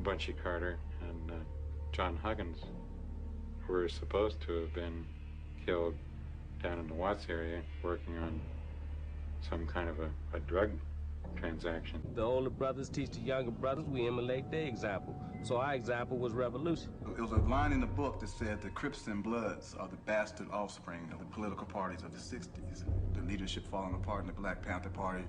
Bunchy Carter and John Huggins were supposed to have been killed down in the Watts area working on some kind of a drug transaction. The older brothers teach the younger brothers, we emulate their example. So our example was revolution. It was a line in the book that said the Crips and Bloods are the bastard offspring of the political parties of the 60s. The leadership falling apart in the Black Panther Party,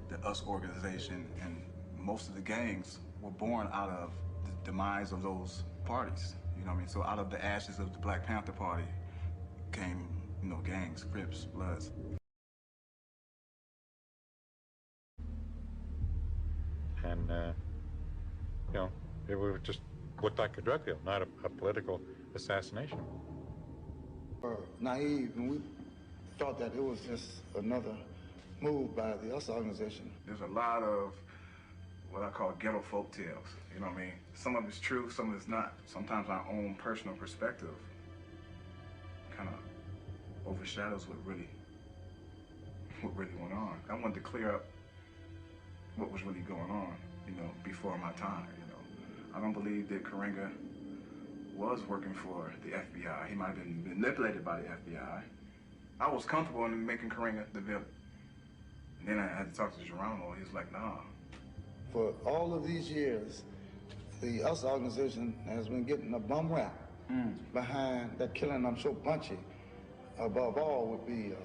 the US organization, and most of the gangs were born out of the demise of those parties. You know what I mean? So out of the ashes of the Black Panther Party came, you know, gangs, Crips, Bloods. And, you know, it would just look like a drug deal, not a political assassination. We're naive, and we thought that it was just another move by the US organization. There's a lot of what I call ghetto folk tales, you know what I mean? Some of it's true, some of it's not. Sometimes our own personal perspective kind of overshadows what really went on. I wanted to clear up what was really going on, you know, before my time, you know. I don't believe that Karenga was working for the FBI. He might have been manipulated by the FBI. I was comfortable in making Karenga the villain. And then I had to talk to Geronimo. He was like, nah. For all of these years, the US organization has been getting a bum rap behind that killing. I'm sure Bunchy, above all, would be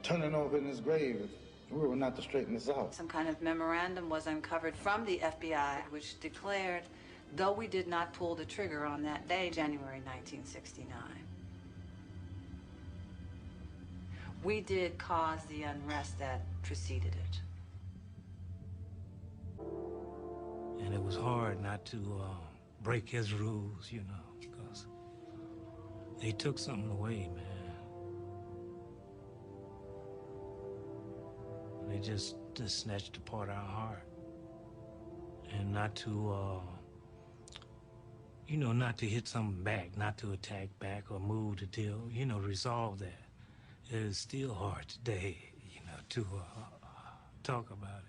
turning over in his grave if we were not to straighten this out. Some kind of memorandum was uncovered from the FBI, which declared, though we did not pull the trigger on that day, January 1969, we did cause the unrest that preceded it. And it was hard not to break his rules, you know, because they took something away, man. They just snatched apart our heart. And not to, you know, not to hit something back, not to attack back or move the deal, you know, resolve that. It is still hard today, you know, to talk about it.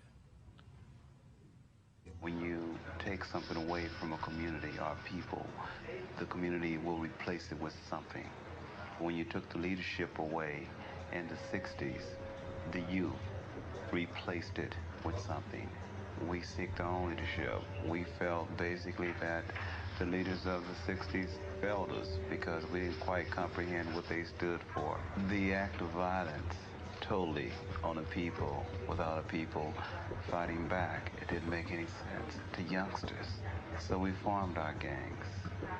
When you take something away from a community or people, the community will replace it with something. When you took the leadership away in the 60s, the youth replaced it with something. We seeked our own leadership. We felt basically that the leaders of the 60s failed us because we didn't quite comprehend what they stood for. The act of violence totally on the people, without a people fighting back, it didn't make any sense to youngsters. So we formed our gangs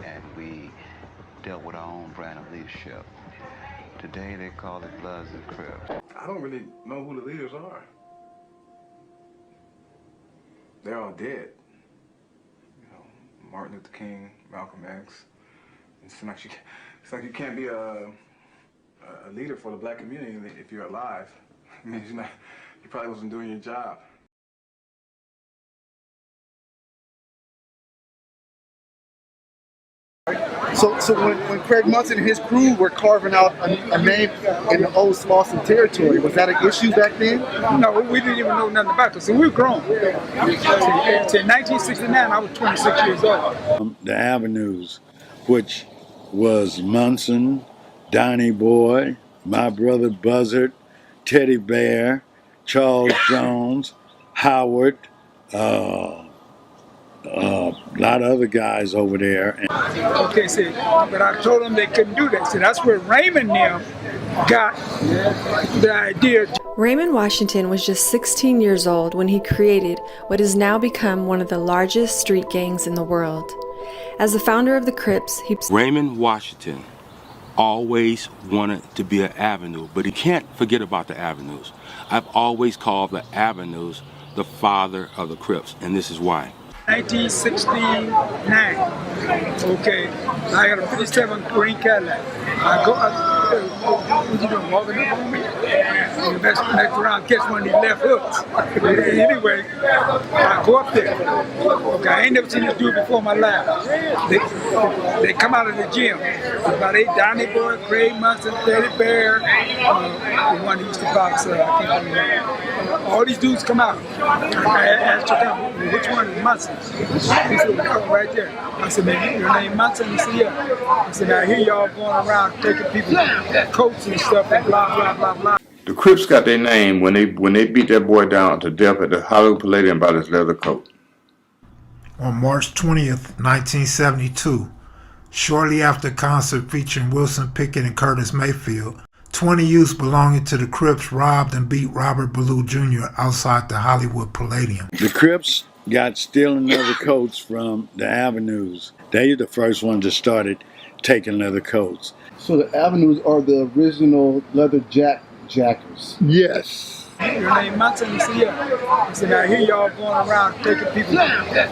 and we dealt with our own brand of leadership. Today they call it Bloods and Crips. I don't really know who the leaders are. They're all dead. You know, Martin Luther King, Malcolm X. It's like you can't be a leader for the black community if you're alive. It means you probably wasn't doing your job. So when Craig Munson and his crew were carving out a name in the old Slauson territory, was that an issue back then? No, we didn't even know nothing about this. So we were grown. To 1969, I was 26 years old. The avenues, which was Munson, Donnie Boy, my brother Buzzard, Teddy Bear, Charles Jones, Howard, a lot of other guys over there. Okay, see, but I told them they couldn't do that. So that's where Raymond now got the idea. Raymond Washington was just 16 years old when he created what has now become one of the largest street gangs in the world. As the founder of the Crips, Raymond Washington always wanted to be an avenue, but he can't forget about the avenues. I've always called the avenues the father of the Crips, and this is why. 1969, Okay, I got a 57 green Cadillac. What you doing, walking up on me? And the next round, catch one of these left hooks. Anyway, I go up there. Okay, I ain't never seen this dude before in my life. They come out of the gym. There's about 8, Donnie Boy, Craig Munson, Teddy Bear, the one who used to box, I can't remember. All these dudes come out. I asked them, which one is Munson? He said, oh, right there. I said, man, your name Munson? He said, yeah. I said, I hear y'all going around taking people's coats and stuff and blah, blah, blah, blah. The Crips got their name when they beat that boy down to death at the Hollywood Palladium about his leather coat. On March 20th, 1972, shortly after a concert featuring Wilson Pickett and Curtis Mayfield, 20 youths belonging to the Crips robbed and beat Robert Ballou Jr. outside the Hollywood Palladium. The Crips got stealing leather coats from the Avenues. They were the first ones that started taking leather coats. So the Avenues are the original leather jackers. Yes. Your name Munson? He said, yeah. I said, I hear y'all going around taking people's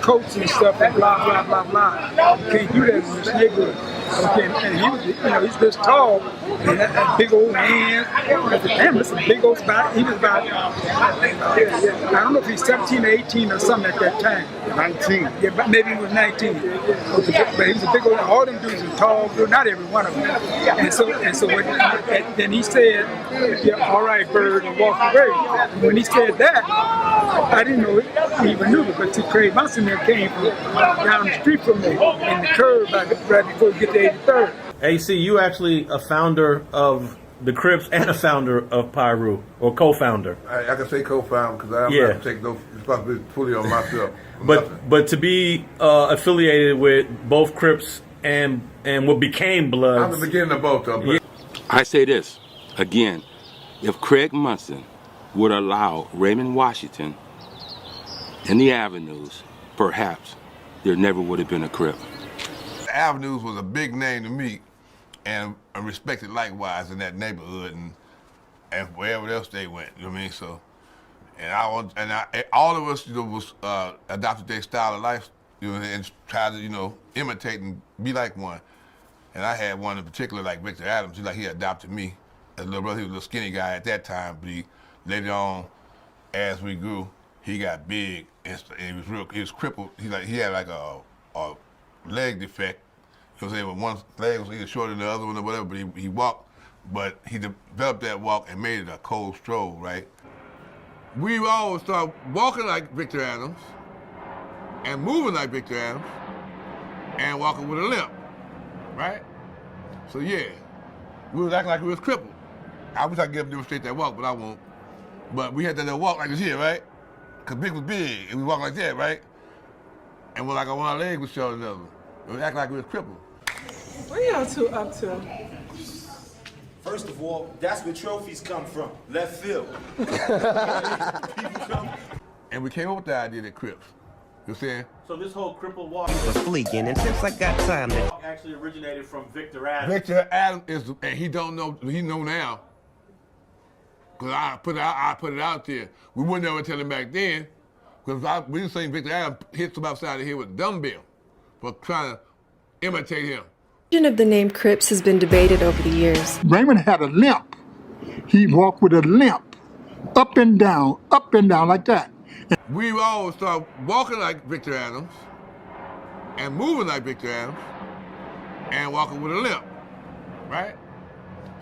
coats and stuff and blah, blah, blah, blah. You can't do that in this neighborhood. Okay, and he was, he's this tall, and that big old hands. I said, damn, this is a big old spot. He was about, I don't know if he's 17 or 18 or something at that time. 19. Yeah, but maybe he was 19. But he was a big old, all them dudes were tall, not every one of them. And so then he said, yeah, all right, Bird, and walked away. When he said that, I didn't know he even knew it, but see, Craig Munson there came from down the street from me in the curve right before we get to 83rd. AC, you actually a founder of the Crips and a founder of Pyru, or co-founder. I can say co-founder because I don't have to take no responsibility fully on myself. But to be affiliated with both Crips and what became Bloods. I'm the beginning of both of them. Yeah. I say this again: if Craig Munson would allow Raymond Washington in the Avenues, perhaps there never would have been a Crip. The Avenues was a big name to me, and respected likewise in that neighborhood and wherever else they went. You know what I mean? So, all of us, was adopted their style of life, and tried to, imitate and be like one. And I had one in particular, like Victor Adams. He adopted me as a little brother. He was a little skinny guy at that time, but later on, as we grew, he got big and he was crippled. He had like a leg defect. You know what I'm saying? But one leg was either shorter than the other one or whatever, but he walked, but he developed that walk and made it a cold stroll, right? We always started walking like Victor Adams and moving like Victor Adams and walking with a limp, right? So yeah, we was acting like we was crippled. I wish I could get up and demonstrate that walk, but I won't. But we had that little walk like this here, right? Because Big was big, and we walked like that, right? And one of our legs was shorter than the other. We was acting like we was crippled. What y'all two up to? First of all, that's where trophies come from, left field. And we came up with the idea that Crips. You know what I'm saying? So this whole crippled walk was fleeking, and since I got time to... actually originated from Victor Adams. Victor Adams and he know now. Because I put it out there. We wouldn't ever tell him back then, because we didn't say Victor Adams hit somebody upside the head with a dumbbell for trying to imitate him. The origin of the name Crips has been debated over the years. Raymond had a limp. He walked with a limp, up and down like that. We always started walking like Victor Adams and moving like Victor Adams and walking with a limp, right?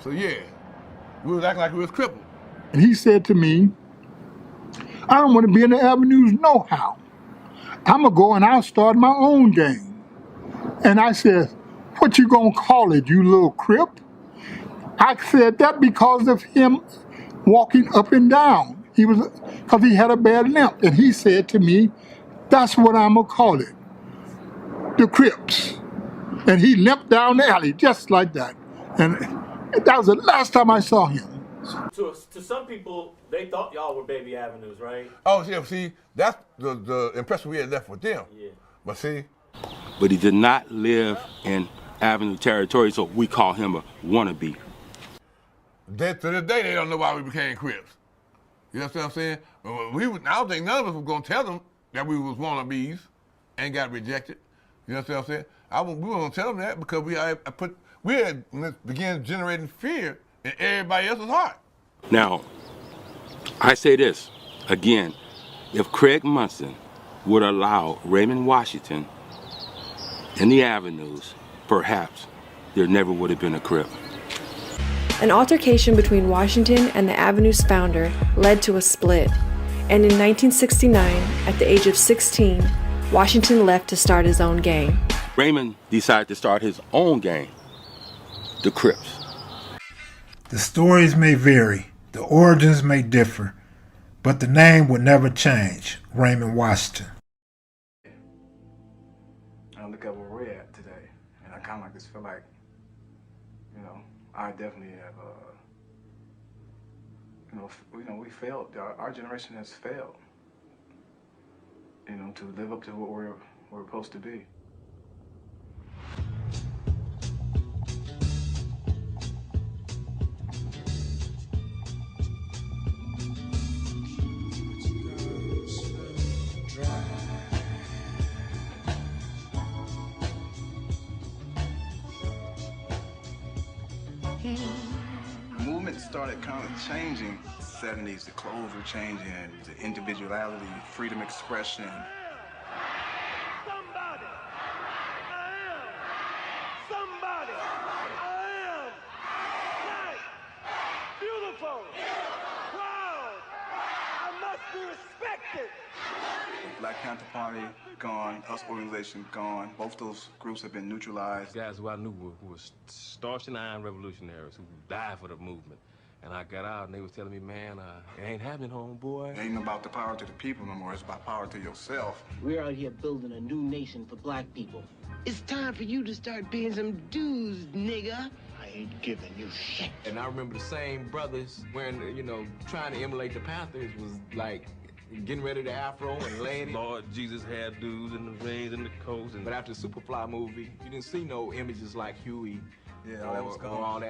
So yeah, we was acting like we was crippled. And he said to me, I don't want to be in the Avenues no how. I'm going to go and I'll start my own gang. And I said, what you going to call it, you little crip? I said that because of him walking up and down. Because he had a bad limp. And he said to me, that's what I'm going to call it, the Crips. And he limped down the alley just like that. And that was the last time I saw him. To some people, they thought y'all were Baby Avenues, right? Oh, yeah, see, that's the impression we had left with them. Yeah. But see? But he did not live in Avenue territory, so we call him a wannabe. To this day, they don't know why we became Crips. You know what I'm saying? But I don't think none of us were going to tell them that we was wannabes and got rejected. You know what I'm saying? We weren't gonna tell them that because we had began generating fear in everybody else's heart. Now, I say this again, if Craig Munson would allow Raymond Washington in the avenues, perhaps there never would have been a Crip. An altercation between Washington and the Avenue's founder led to a split, and in 1969, at the age of 16, Washington left to start his own gang. Raymond decided to start his own gang, the Crips. The stories may vary, the origins may differ, but the name would never change, Raymond Washington. I look at where we're at today, and I kind of like just feel like, you know, I definitely have, we failed. Our generation has failed, you know, to live up to what we're supposed to be. The movement started kind of changing in the 70s. The clothes were changing, the individuality, freedom of expression. Somebody. I am black, beautiful, proud. I must be respected. The Black Panther Party gone, US organization gone. Both those groups have been neutralized. Guys who I knew who were starched and iron revolutionaries who died for the movement. And I got out and they was telling me, man, it ain't happening, homeboy. It ain't about the power to the people no more. It's about power to yourself. We're out here building a new nation for black people. It's time for you to start paying some dues, nigga. I ain't giving you shit. And I remember the same brothers wearing, trying to emulate the Panthers was like getting ready to afro and laying. Lord Jesus had dudes in the rings and the coats. But after the Superfly movie, you didn't see no images like Huey. Yeah, all that was gone.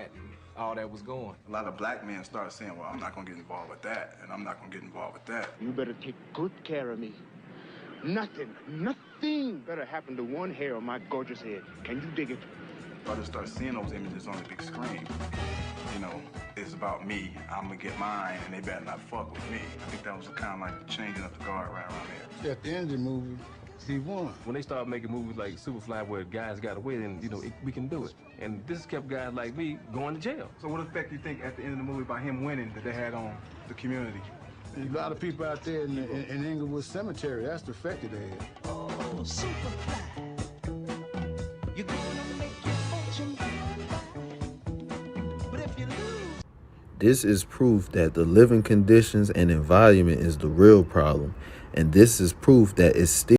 All that was going. A lot of black men started saying, well, I'm not gonna get involved with that, and I'm not gonna get involved with that. You better take good care of me. Nothing better happen to one hair on my gorgeous head. Can you dig it? Brothers start seeing those images on the big screen. You know, it's about me. I'm gonna get mine, and they better not fuck with me. I think that was kind of like changing up the guard right around there. At the end of the movie, he won. When they started making movies like Superfly where guys got away, then, we can do it. And this kept guys like me going to jail. So what effect do you think at the end of the movie by him winning that they had on the community? A lot of people out there in Inglewood Cemetery, that's the effect that they had. Oh, Superfly. You're gonna make your fortune. But if you lose... This is proof that the living conditions and environment is the real problem. And this is proof that it's still